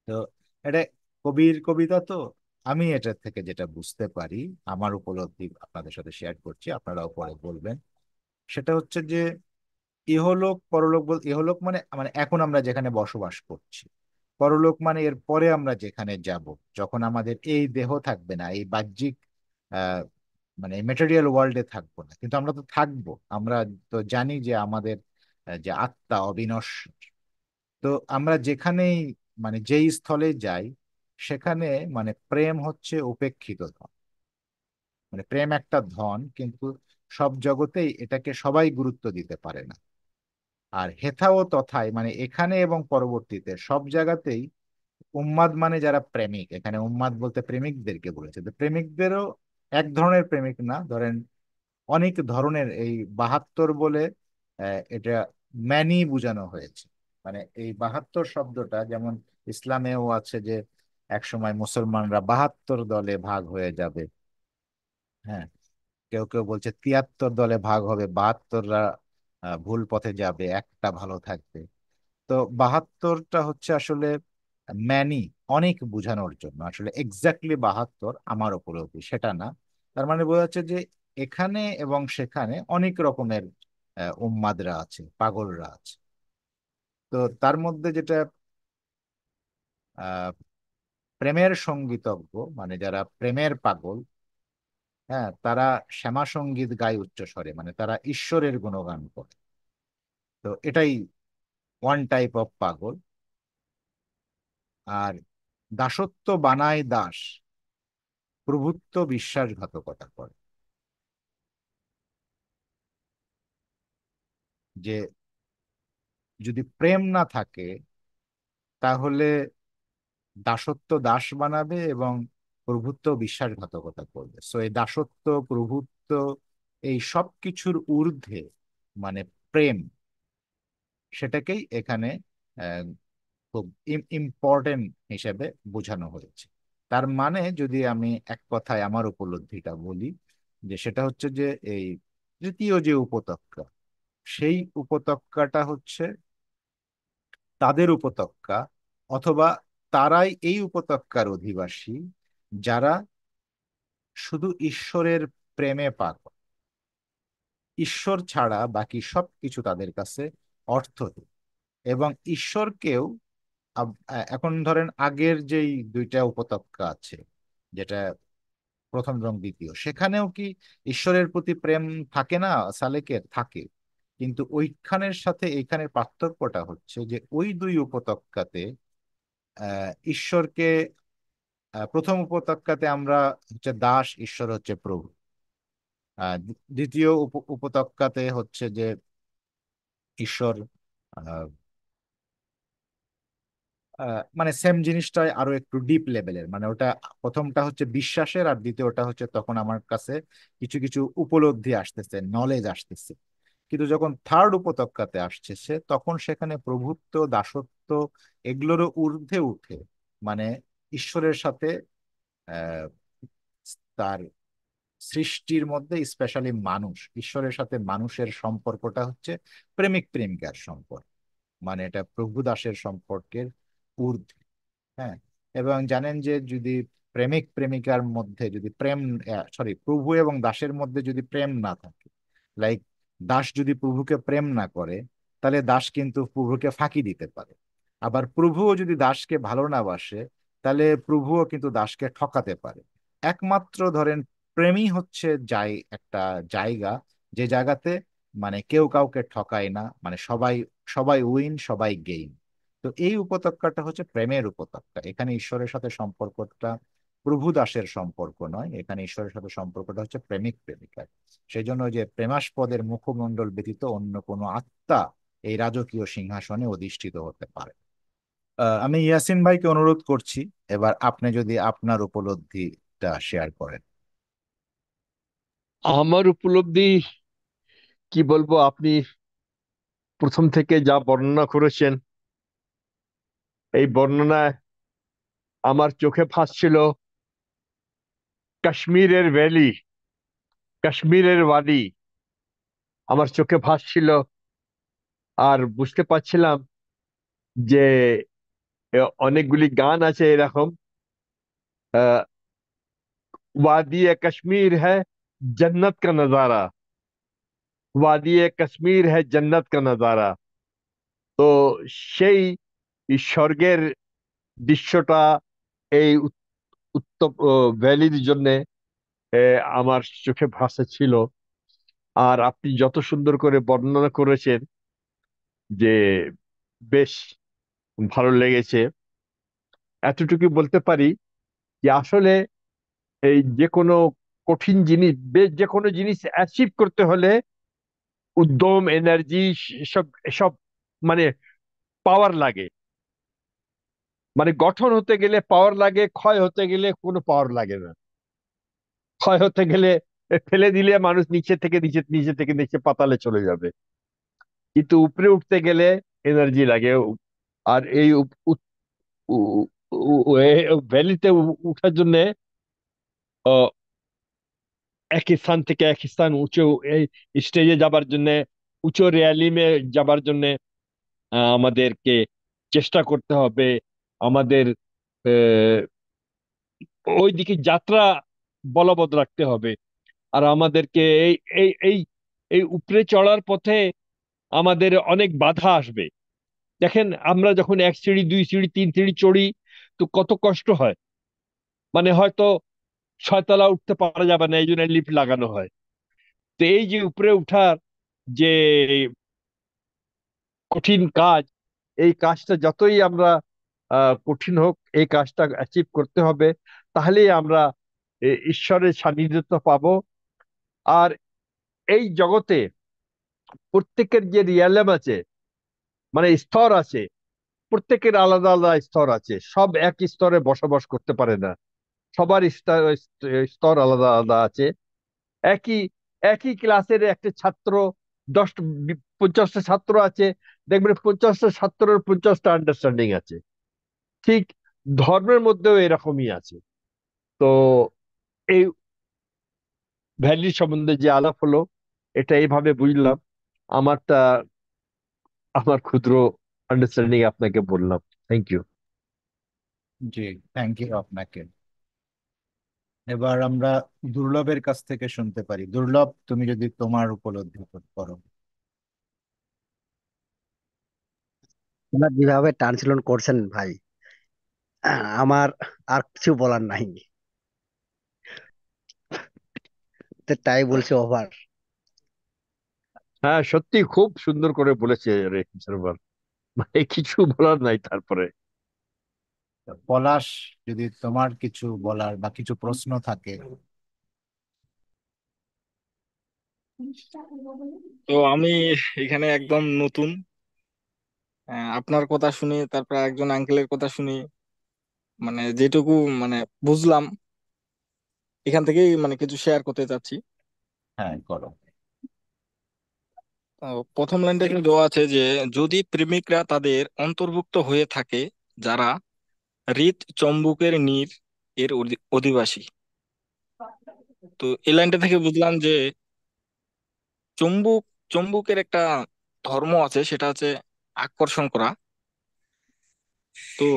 তো এটা কবির কবিতা, তো আমি এটা থেকে যেটা বুঝতে পারি, আমার উপলব্ধি আপনাদের সাথে শেয়ার করছি, আপনারাও পরে বলবেন। সেটা হচ্ছে যে ইহলোক পরলোক ইহলোক মানে মানে এখন আমরা যেখানে বসবাস করছি, পরলোক মানে এর পরে আমরা যেখানে যাব, যখন আমাদের এই দেহ থাকবে না, এই বাহ্যিক আহ মানে মেটেরিয়াল ওয়ার্ল্ডে থাকবো না, কিন্তু আমরা তো থাকবো। আমরা তো জানি যে আমাদের যে আত্মা অবিনশ্বর। তো আমরা যেখানেই মানে যেই স্থলে যাই, সেখানে মানে প্রেম হচ্ছে উপেক্ষিত ধন। মানে প্রেম একটা ধন, কিন্তু সব জগতেই এটাকে সবাই গুরুত্ব দিতে পারে না। আর হেথা ও তথায় মানে এখানে এবং পরবর্তীতে সব জায়গাতেই উন্মাদ মানে যারা প্রেমিক, এখানে উন্মাদ বলতে প্রেমিকদেরকে বলেছে। তো প্রেমিকদেরও এক ধরনের প্রেমিক না, ধরেন অনেক ধরনের, এই 72 বলে এটা ম্যানি বোঝানো হয়েছে। মানে এই 72 শব্দটা যেমন ইসলামেও আছে যে একসময় মুসলমানরা 72 দলে ভাগ হয়ে যাবে। হ্যাঁ, কেউ কেউ বলছে 73 দলে ভাগ হবে, 72রা ভুল পথে যাবে, একটা ভালো থাকবে। তো 72টা হচ্ছে আসলে ম্যানি, অনেক বোঝানোর জন্য, আসলে এক্স্যাক্টলি 72 আমার উপলব্ধি সেটা না। তার মানে বোঝা যাচ্ছে যে এখানে এবং সেখানে অনেক রকমের উন্মাদরা আছে, পাগলরা আছে। তো তার মধ্যে যেটা আহ প্রেমের সঙ্গীতজ্ঞ মানে যারা প্রেমের পাগল, হ্যাঁ, তারা শ্যামা সঙ্গীত গায় উচ্চ স্বরে, মানে তারা ঈশ্বরের গুণগান করে। তো এটাই ওয়ান টাইপ অফ পাগল। আর দাসত্ব বানায় দাস প্রভুত্ব বিশ্বাসঘাতকতা করে, যে যদি প্রেম না থাকে তাহলে দাসত্ব দাস বানাবে এবং প্রভুত্ব বিশ্বাসঘাতকতা করবে। সো এই দাসত্ব প্রভুত্ব এই সব কিছুর ঊর্ধ্বে মানে প্রেম, সেটাকেই এখানে আহ, খুব ইম্পর্টেন্ট হিসেবে বোঝানো হয়েছে। তার মানে যদি আমি এক কথায় আমার উপলব্ধিটা বলি, যে সেটা হচ্ছে যে এই তৃতীয় যে উপত্যকা, সেই উপত্যকাটা হচ্ছে তাদের উপত্যকা, অথবা তারাই এই উপত্যকার অধিবাসী যারা শুধু ঈশ্বরের প্রেমে পাগল। ঈশ্বর ছাড়া বাকি সবকিছু তাদের কাছে অর্থহীন। এবং ঈশ্বরকেও এখন ধরেন আগের যেই দুইটা উপত্যকা আছে, যেটা প্রথম এবং দ্বিতীয়, সেখানেও কি ঈশ্বরের প্রতি প্রেম থাকে না? সালেকের থাকে, কিন্তু ওইখানের সাথে এইখানের পার্থক্যটা হচ্ছে যে ওই দুই উপত্যকাতে ঈশ্বরকে, প্রথম উপত্যকাতে আমরা হচ্ছে দাস, ঈশ্বর হচ্ছে প্রভু। দ্বিতীয় উপত্যকাতে হচ্ছে যে ঈশ্বর মানে সেম জিনিসটাই আরো একটু ডিপ লেভেলের, মানে ওটা প্রথমটা হচ্ছে বিশ্বাসের, আর দ্বিতীয়টা হচ্ছে তখন আমার কাছে কিছু কিছু উপলব্ধি আসতেছে, নলেজ আসতেছে। কিন্তু যখন থার্ড উপত্যকাতে আসছে সে, তখন সেখানে প্রভুত্ব, দাসত্ব এগুলোরও ঊর্ধ্বে উঠে, মানে ঈশ্বরের সাথে আহ তার সৃষ্টির মধ্যে স্পেশালি মানুষ, ঈশ্বরের সাথে মানুষের সম্পর্কটা হচ্ছে প্রেমিক প্রেমিকার সম্পর্ক, মানে এটা প্রভু দাসের সম্পর্কের ঊর্ধ্বে। হ্যাঁ, এবং জানেন যে যদি প্রেমিক প্রেমিকার মধ্যে যদি প্রেম, সরি, প্রভু এবং দাসের মধ্যে যদি প্রেম না থাকে, লাইক দাস যদি প্রভুকে প্রেম না করে, তাহলে দাস কিন্তু প্রভুকে ফাঁকি দিতে পারে। আবার প্রভুও যদি দাসকে ভালো না বাসে, তাহলে প্রভুও কিন্তু দাসকে ঠকাতে পারে। একমাত্র ধরেন প্রেমই হচ্ছে একটা জায়গা, যে জায়গাতে মানে কেউ কাউকে ঠকায় না, মানে সবাই সবাই উইন, সবাই গেইন। তো এই উপত্যকাটা হচ্ছে প্রেমের উপত্যকা। এখানে ঈশ্বরের সাথে সম্পর্কটা প্রভু দাসের সম্পর্ক নয়, এখানে ঈশ্বরের সাথে সম্পর্কটা হচ্ছে প্রেমিক প্রেমিকার। সেই জন্য যে প্রেমাস্পদের মুখমণ্ডল ব্যতীত অন্য কোনো আত্মা এই রাজকীয় সিংহাসনে অধিষ্ঠিত হতে পারে। আমি ইয়াসিন ভাইকে অনুরোধ করছি, এবার আপনি যদি আপনার উপলব্ধিটা শেয়ার করেন। আমার উপলব্ধি কি বলবো, আপনি প্রথম থেকে যা বর্ণনা করেছেন, এই বর্ণনায় আমার চোখে ভাসছিল কাশ্মীরের ভ্যালি, কাশ্মীরের ওয়াদি আমার চোখে ভাসছিল। আর বুঝতে পারছিলাম যে অনেকগুলি গান আছে এরকম, আহ, वादी कश्मीर है जन्नत का नजारा, वादी कश्मीर है जन्नत का नजारा। তো সেই স্বর্গের দৃশ্যটা এই উত্তম ভ্যালির জন্য আমার চোখে ভাসা ছিল। আর আপনি যত সুন্দর করে বর্ণনা করেছেন যে বেশ ভালো লেগেছে। এতটুকু বলতে পারি যে আসলে এই যে কোনো কঠিন জিনিস, বেশ যে কোনো জিনিস অ্যাচিভ করতে হলে উদ্যম, এনার্জি, এসব এসব মানে পাওয়ার লাগে। মানে গঠন হতে গেলে পাওয়ার লাগে, ক্ষয় হতে গেলে কোনো পাওয়ার লাগে না। ক্ষয় হতে গেলে ফেলে দিলে মানুষ নিচে থেকে নিচে, নিচে থেকে নিচে পাতালে চলে যাবে। কিন্তু উপরে উঠতে গেলে এনার্জি লাগে। আর এই ভ্যালিতে উঠার জন্য এক স্থান থেকে এক স্থান উঁচু এই স্টেজে যাবার জন্য, উঁচু র্যালিমে যাবার জন্য আমাদেরকে চেষ্টা করতে হবে। আমাদের আহ, ওই দিকে যাত্রা বলবৎ রাখতে হবে। আর আমাদেরকে এই এই এই এই উপরে চড়ার পথে আমাদের অনেক বাধা আসবে। দেখেন, আমরা যখন এক সিঁড়ি, দুই সিঁড়ি, তিন সিঁড়ি চড়ি, তো কত কষ্ট হয়। মানে হয়তো 6 তলা উঠতে পারা যাবে না, এই জন্য লিফট লাগানো হয়। তো এই যে উপরে উঠার যে কঠিন কাজ, এই কাজটা যতই আমরা কঠিন হোক, এই কাজটা অ্যাচিভ করতে হবে। তাহলেই আমরা ঈশ্বরের সান্নিধ্য পাবো। আর এই জগতে প্রত্যেকের যে রিয়ালেম আছে, মানে স্তর আছে, প্রত্যেকের আলাদা আলাদা স্তর আছে। সব এক স্তরে বসবাস করতে পারে না, সবার স্তর আলাদা আলাদা আছে। একই একই ক্লাসের একটা ছাত্র, 50টা ছাত্র আছে, দেখবেন 50টা ছাত্রের 50টা আন্ডারস্ট্যান্ডিং আছে। ঠিক ধর্মের মধ্যেও এরকমই আছে। তো এই ভ্যালি সম্বন্ধে যে আলাপ হলো, এটা এইভাবে বুঝলাম। আমারটা আমার ক্ষুদ্র আন্ডারস্ট্যান্ডিং আপনাকে বললাম। Thank you. জি, থ্যাংক ইউ আপনাকে। এবার আমরা দুর্লভের কাছ থেকে শুনতে পারি। দুর্লভ, তুমি যদি তোমার উপলব্ধি করো। আপনারা যেভাবে ট্রান্সলেশন করছেন ভাই, আমার আর কিছু বলার নাই, তো তাই বলছে ওভার। হ্যাঁ, সত্যি খুব সুন্দর করে বলেছে রহিম সারোয়ার, মানে কিছু বলার নাই তারপরে। পলাশ, যদি তোমার কিছু বলার বা কিছু প্রশ্ন থাকে। তো আমি এখানে একদম নতুন। আপনার কথা শুনি, তারপর একজন আঙ্কেলের কথা শুনি, মানে যেটুকু মানে বুঝলাম এখান থেকেই মানে কিছু শেয়ার করতে চাচ্ছি। হ্যাঁ, করো। তো প্রথম লাইনটা এখানে দেওয়া আছে যে যদি প্রেমিকরা তাদের অন্তর্ভুক্ত হয়ে থাকে যারা হৃদ চম্বুকের নীড় এর অধিবাসী। তো এই লাইনটা থেকে বুঝলাম যে চম্বুক চম্বুকের একটা ধর্ম আছে, সেটা হচ্ছে আকর্ষণ করা। তো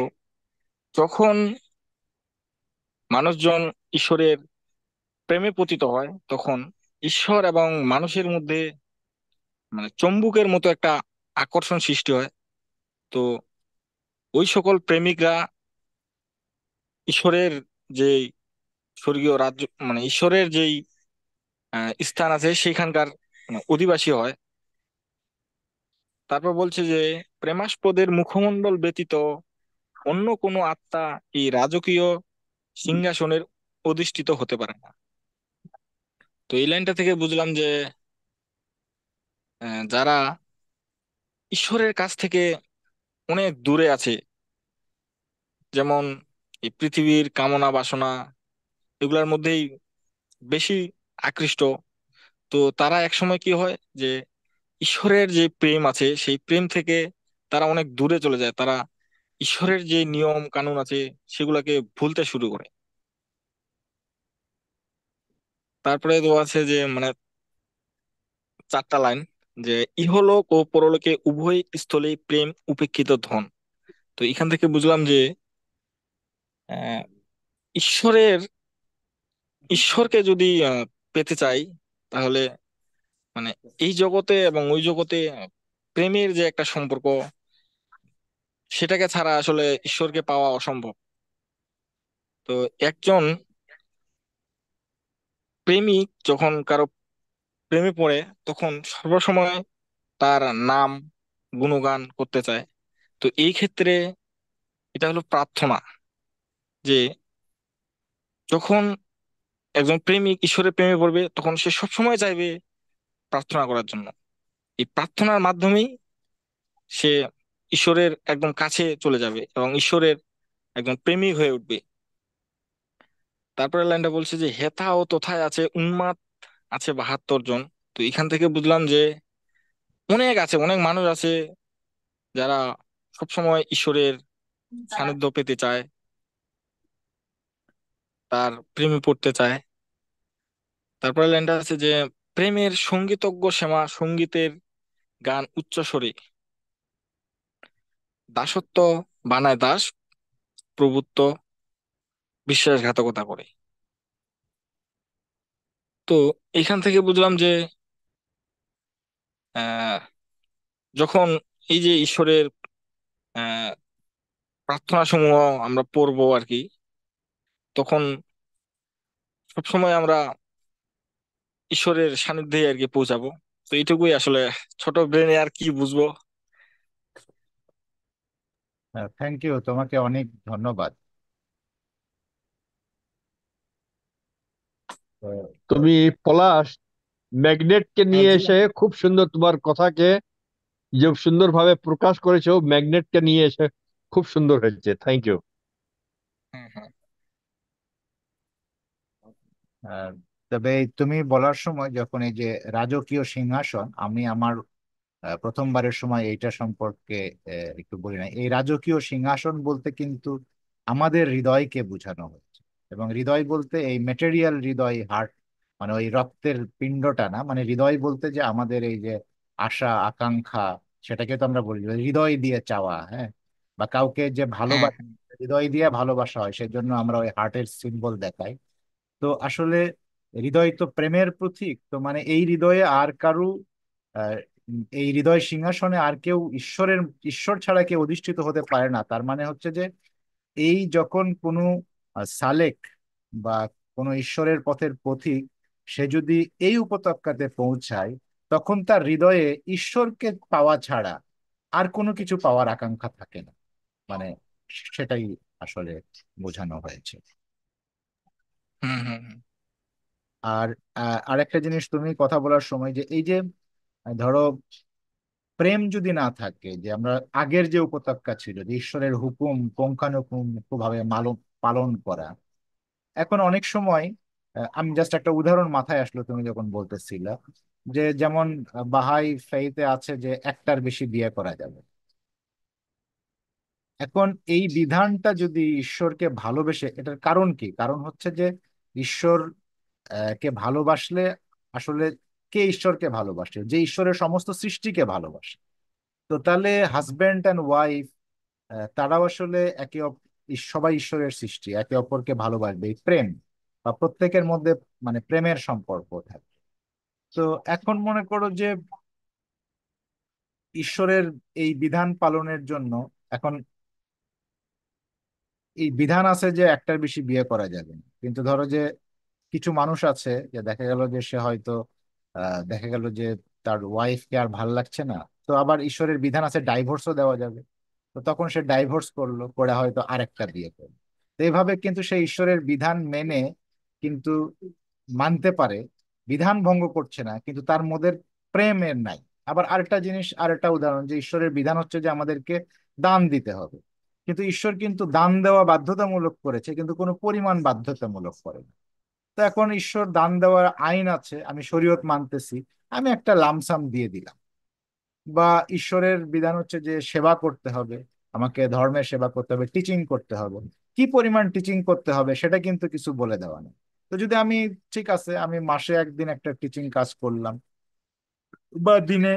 যখন মানুষজন ঈশ্বরের প্রেমে পতিত হয় তখন ঈশ্বর এবং মানুষের মধ্যে মানে চম্বুকের মতো একটা আকর্ষণ সৃষ্টি হয়। তো ওই সকল প্রেমিকরা ঈশ্বরের যে স্বর্গীয় রাজ্য মানে ঈশ্বরের যেই স্থান আছে সেখানকার মানে অধিবাসী হয়। তারপর বলছে যে প্রেমাস্পদের মুখমণ্ডল ব্যতীত অন্য কোনো আত্মা এই রাজকীয় সিংহাসনের অধিষ্ঠিত হতে পারে না। তো এই লাইনটা থেকে বুঝলাম যে যারা ঈশ্বরের কাছ থেকে অনেক দূরে আছে, যেমন এই পৃথিবীর কামনা বাসনা এগুলার মধ্যেই বেশি আকৃষ্ট, তো তারা একসময় কি হয় যে ঈশ্বরের যে প্রেম আছে সেই প্রেম থেকে তারা অনেক দূরে চলে যায়। তারা ঈশ্বরের যে নিয়ম কানুন আছে সেগুলোকে ভুলতে শুরু করে। তারপরে তো আছে যে মানে চারটা লাইন যে ইহলোক ও পরলোকে উভয় স্থলেই প্রেম উপেক্ষিত ধন। তো এখান থেকে বুঝলাম যে আহ, ঈশ্বরের ঈশ্বরকে যদি পেতে চাই তাহলে মানে এই জগতে এবং ওই জগতে প্রেমের যে একটা সম্পর্ক সেটাকে ছাড়া আসলে ঈশ্বরকে পাওয়া অসম্ভব। তো একজন প্রেমিক যখন কারো প্রেমে পড়ে তখন সর্বসময় তার নাম গুণগান করতে চায়। তো এই ক্ষেত্রে এটা হলো প্রার্থনা, যে যখন একজন প্রেমিক ঈশ্বরের প্রেমে পড়বে তখন সে সবসময় চাইবে প্রার্থনা করার জন্য। এই প্রার্থনার মাধ্যমেই সে ঈশ্বরের একদম কাছে চলে যাবে এবং ঈশ্বরের একজন প্রেমিক হয়ে উঠবে। তারপরে লাইনটা বলছে যে হেথা ও তোথায় আছে উন্মাদ আছে 72 জন। তো এখান থেকে বুঝলাম যে অনেক আছে, অনেক মানুষ আছে যারা সবসময় ঈশ্বরের সান্নিধ্য পেতে চায়, তার প্রেমে পড়তে চায়। তারপরে লাইনটা আছে যে প্রেমের সঙ্গীতজ্ঞ শ্যামা সঙ্গীতের গান উচ্চস্বরে দাসত্ব বানায় দাস প্রভুত্ব বিশ্বাসঘাতকতা করে। তো এখান থেকে বুঝলাম যে আহ যখন এই যে ঈশ্বরের আহ প্রার্থনা সমূহ আমরা পড়বো আর কি, তখন সবসময় আমরা ঈশ্বরের সান্নিধ্যে আর কি পৌঁছাবো। তো এইটুকুই আসলে, ছোট ব্রেনে আর কি বুঝবো। থ্যাংক ইউ, তোমাকে অনেক ধন্যবাদ। তো, তুমি পলাশ, ম্যাগনেটকে হ্যাঁ, নিয়ে জি। এসে খুব সুন্দর তোমার কথাকে যে সুন্দরভাবে প্রকাশ করেছো, ম্যাগনেটকে নিয়ে এসে খুব সুন্দর হয়েছে। Thank you. হ্যাঁ, হ্যাঁ। আহ, তবে এই তুমি বলার সময় যখন এই যে রাজকীয় সিংহাসন, আমি আমার প্রথমবারের সময় এইটা সম্পর্কে একটু বলি না। এই রাজকীয় সিংহাসন বলতে কিন্তু আমাদের হৃদয়কে বোঝানো হচ্ছে, এবং হৃদয় বলতে এই মেটেরিয়াল হৃদয়, হার্ট মানে ওই রক্তের পিণ্ডটা না, মানে হৃদয় বলতে যে আমাদের এই যে আশা আকাঙ্ক্ষা, সেটাকে তো আমরা বলি হৃদয় দিয়ে চাওয়া। হ্যাঁ, বা কাউকে যে হ্যাঁ, ভালোবাসা, হৃদয় দিয়ে ভালোবাসা হয়, সেজন্য আমরা ওই হার্টের সিম্বল দেখাই। তো আসলে হৃদয় তো প্রেমের প্রতীক। তো মানে এই হৃদয়ে আর কারু আহ, এই হৃদয় সিংহাসনে আর কেউ ঈশ্বর ছাড়া কেউ অধিষ্ঠিত হতে পারে না। তার মানে হচ্ছে যে এই যখন কোনো সালেক বা কোনো ঈশ্বরের পথের পথিক সে যদি এই উপত্যকাতে পৌঁছায়, তখন তার হৃদয়ে ঈশ্বরকে পাওয়া ছাড়া আর কোনো কিছু পাওয়ার আকাঙ্ক্ষা থাকে না। মানে সেটাই আসলে বোঝানো হয়েছে। হুম, হুম, হুম। আর আরেকটা জিনিস, তুমি কথা বলার সময় যে এই যে ধরো প্রেম যদি না থাকে, যে আমরা আগের যে উপত্যকা ছিল যে ঈশ্বরের হুকুম পুঙ্খানুপুঙ্খ ভাবে পালন করা, এখন অনেক সময় আমি জাস্ট একটা উদাহরণ মাথায় আসলো তুমি যখন বলতেছিলা, যে যেমন বাহাই ফেইতে আছে যে একটার বেশি বিয়ে করা যাবে। এখন এই বিধানটা যদি ঈশ্বরকে ভালোবেসে, এটার কারণ কি? কারণ হচ্ছে যে ঈশ্বর কে ভালোবাসলে আসলে কে ঈশ্বরকে ভালোবাসে? যে ঈশ্বরের সমস্ত সৃষ্টিকে ভালোবাসে। তো তাহলে হাজবেন্ড অ্যান্ড ওয়াইফ তারাও আসলে সবাই ঈশ্বরের সৃষ্টি, একে অপরকে ভালোবাসবে, এই প্রেম বা প্রত্যেকের মধ্যে মানে প্রেমের সম্পর্ক থাকে। তো এখন মনে করো যে ঈশ্বরের এই বিধান পালনের জন্য এখন এই বিধান আছে যে একটার বেশি বিয়ে করা যাবে না, কিন্তু ধরো যে কিছু মানুষ আছে যে দেখা গেল যে সে হয়তো দেখা গেল যে তার ওয়াইফকে আর ভাল লাগছে না, তো আবার ঈশ্বরের বিধান আছে ডাইভোর্সও দেওয়া যাবে। তো তখন সে ডাইভোর্স করলো, করে হয়তো আরেকটা বিয়ে করলো। তো এইভাবে কিন্তু সে ঈশ্বরের বিধান মেনে কিন্তু মানতে পারে, বিধান ভঙ্গ করছে না, কিন্তু তার মধ্যে প্রেমের নাই। আবার আরেকটা জিনিস, আরেকটা উদাহরণ, যে ঈশ্বরের বিধান হচ্ছে যে আমাদেরকে দান দিতে হবে, কিন্তু ঈশ্বর কিন্তু দান দেওয়া বাধ্যতামূলক করেছে, কিন্তু কোনো পরিমাণ বাধ্যতামূলক করে। তো এখন ঈশ্বর দান দেওয়ার আইন আছে, আমি শরীয়ত মানতেছি, আমি একটা লামসাম দিয়ে দিলাম। বা ঈশ্বরের বিধান হচ্ছে যে সেবা করতে হবে, আমাকে ধর্মের সেবা করতে হবে, টিচিং করতে হবে, কি পরিমাণ টিচিং করতে হবে সেটা কিন্তু কিছু বলে দেওয়া নেই। তো যদি আমি, ঠিক আছে, আমি মাসে একদিন একটা টিচিং কাজ করলাম, বা দিনে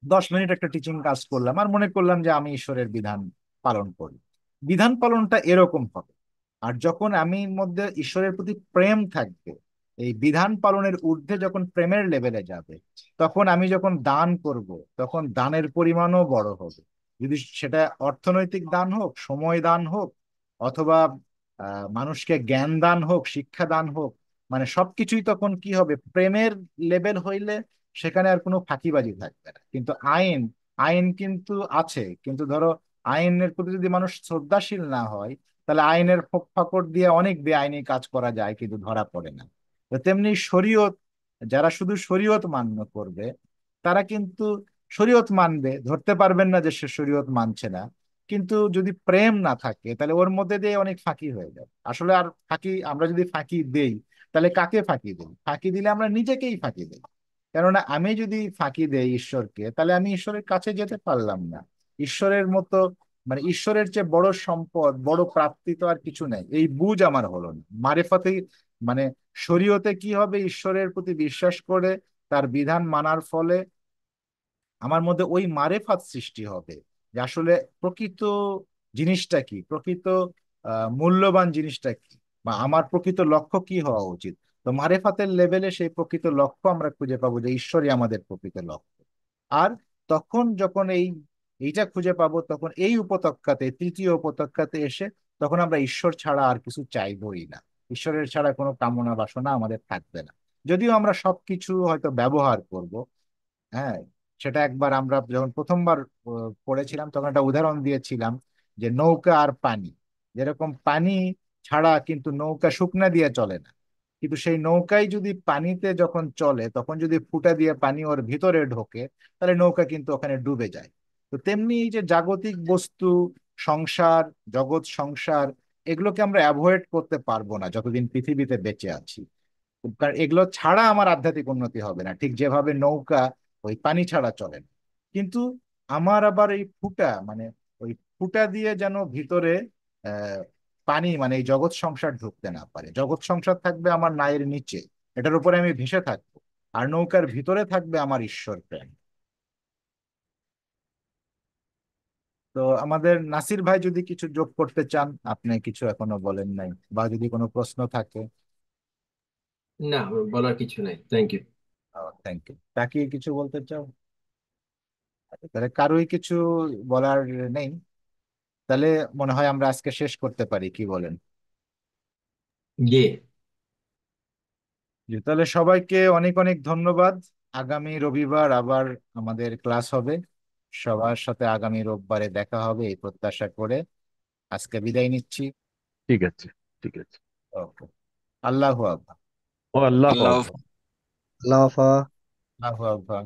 10 মিনিট একটা টিচিং কাজ করলাম, আর মনে করলাম যে আমি ঈশ্বরের বিধান পালন করি, বিধান পালনটা এরকম হবে। আর যখন আমি মধ্যে ঈশ্বরের প্রতি প্রেম থাকবে, এই বিধান পালনের ঊর্ধ্বে যখন প্রেমের লেভেলে যাবে, তখন আমি যখন দান করব, তখন দানের পরিমাণও বড় হবে। যদি সেটা অর্থনৈতিক দান হোক, সময় দান হোক, অথবা মানুষকে জ্ঞান দান হোক, শিক্ষা দান হোক, মানে সবকিছুই তখন কি হবে, প্রেমের লেভেল হইলে সেখানে আর কোনো ফাঁকিবাজি থাকবে না। কিন্তু আইন, আইন কিন্তু আছে, কিন্তু ধরো আইনের প্রতি যদি মানুষ শ্রদ্ধাশীল না হয়, তাহলে আইনের ফাঁকড় দিয়ে অনেক বেআইনি কাজ করা যায়, কিন্তু ধরা পড়ে না। তো তেমনি শরীয়ত, যারা শুধু শরীয়ত মান্য করবে, তারা কিন্তু শরীয়ত মানবে, ধরতে পারবেন না যে সে শরীয়ত মানছে না। কিন্তু যদি প্রেম না থাকে, তাহলে ওর মধ্যে দিয়ে অনেক ফাঁকি হয়ে যাবে আসলে। আর ফাঁকি, আমরা যদি ফাঁকি দেই, তাহলে কাকে ফাঁকি দেই? ফাঁকি দিলে আমরা নিজেকেই ফাঁকি দেই। কেননা আমি যদি ফাঁকি দেই ঈশ্বরকে, তাহলে আমি ঈশ্বরের কাছে যেতে পারলাম না। ঈশ্বরের মতো, মানে ঈশ্বরের চেয়ে বড় সম্পদ, বড় প্রাপ্তি তো আর কিছু নেই। এই বুঝ আমার হলো না মারেফাতে, মানে শরীয়তে কি হবে, ঈশ্বরের প্রতি বিশ্বাস করে তার বিধান মানার ফলে আমার মধ্যে ওই মারেফাত সৃষ্টি হবে, যে আসলে প্রকৃত জিনিসটা কি, প্রকৃত মূল্যবান জিনিসটা কি, বা আমার প্রকৃত লক্ষ্য কি হওয়া উচিত। তো মারেফাতের লেভেলে সেই প্রকৃত লক্ষ্য আমরা খুঁজে পাবো, যে ঈশ্বরই আমাদের প্রকৃত লক্ষ্য। আর তখন যখন এইটা খুঁজে পাবো, তখন এই উপত্যকাতে, তৃতীয় উপত্যকাতে এসে তখন আমরা ঈশ্বর ছাড়া আর কিছু চাইবোই না। ঈশ্বরের ছাড়া কোনো কামনা বাসনা আমাদের থাকবে না। যদিও আমরা সবকিছু হয়তো ব্যবহার করব। হ্যাঁ, সেটা একবার আমরা যখন প্রথমবার পড়েছিলাম, তখন একটা উদাহরণ দিয়েছিলাম, যে নৌকা আর পানি, যেরকম পানি ছাড়া কিন্তু নৌকা শুকনা দিয়ে চলে না, কিন্তু সেই নৌকায় যদি পানিতে যখন চলে, তখন যদি ফুটা দিয়ে পানি ওর ভিতরে ঢোকে, তাহলে নৌকা কিন্তু ওখানে ডুবে যায়। তো তেমনি এই যে জাগতিক বস্তু, সংসার, জগৎ সংসার, এগুলোকে আমরা অ্যাভয়েড করতে পারবো না যতদিন পৃথিবীতে বেঁচে আছি। কারণ এগুলো ছাড়া আমার আধ্যাত্মিক উন্নতি হবে না, ঠিক যেভাবে নৌকা ওই পানি ছাড়া চলে না। কিন্তু আমার আবার এই ফুটা, মানে ওই ফুটা দিয়ে যেন ভিতরে আহ পানি, মানে এই জগৎ সংসার ঢুকতে না পারে। জগৎ সংসার থাকবে আমার নায়ের নিচে, এটার উপরে আমি ভেসে থাকবো, আর নৌকার ভিতরে থাকবে আমার ঈশ্বর প্রেম। তো আমাদের নাসির ভাই যদি কিছু যোগ করতে চান, আপনি কিছু এখনো বলেন নাই, বা যদি কোনো প্রশ্ন থাকে। না, আমার বলার কিছু নাই, থ্যাংক ইউ। Thank you. তাকে কিছু বলতে চাও? তাহলে কারোই কিছু বলার নেই, তাহলে মনে হয় আমরা আজকে শেষ করতে পারি, কি বলেন? জি। জি, তাহলে সবাইকে অনেক অনেক ধন্যবাদ। আগামী রবিবার আবার আমাদের ক্লাস হবে, সবার সাথে আগামী রোববারে দেখা হবে এই প্রত্যাশা করে আজকে বিদায় নিচ্ছি। ঠিক আছে, ঠিক আছে। ওকে। আল্লাহু আকবার। ও আল্লাহ আল্লাহ আকবার। আল্লাহ হাফেজ। আল্লাহু আকবার।